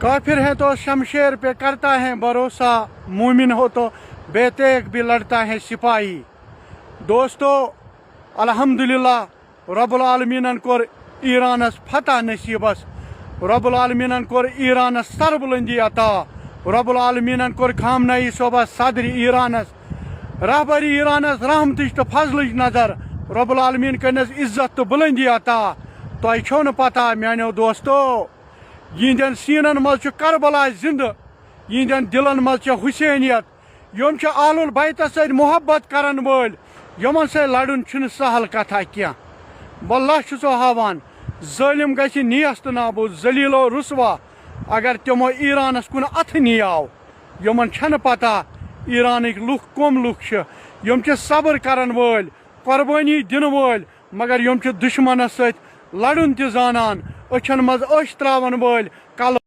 काफिर है तो शमशेर पे करता है भरोसा, मोमिन हो तो बेतेग भी लड़ता है सिपाही। दोस्तों अल्हम्दुलिल्लाह रब्बुल आलमीनन कोर ईरानस फतह नसीबस, रब्बुल आलमीनन कोर ईरानस सरबुलंदी अता, रब्बुल आलमीनन कोर खामनाई सोबस सदर ईरानस, रहबरी ईरानस रहमतिश तो फजलच नजर, रब्बुल आलमीन करनस इज्जत तो बुलंदी अता। तो छो न पता म्यानो दोस्तों, यिंदन सीनन मज करबला जिंद, यिंदन दिलन मज हुसैनियत, यम आलुल बैतस सद मोहब्बत करन वल, यमन से लड़न छुन सहल कथा क्या। वल्लाह छुसो हावान जालिम गछ नियस्त नाबूद जलीलो रुसवा अगर तमो ईरानस कुन अथ नियाव। यमन छन पता ईरानिक लुख कम लुख छ, यम सब्र करन वल, कुर्बानी दिन वल, मगर यम दुश्मनस सत लड़न त जानन, अछन मज अश त्रावन वल। कल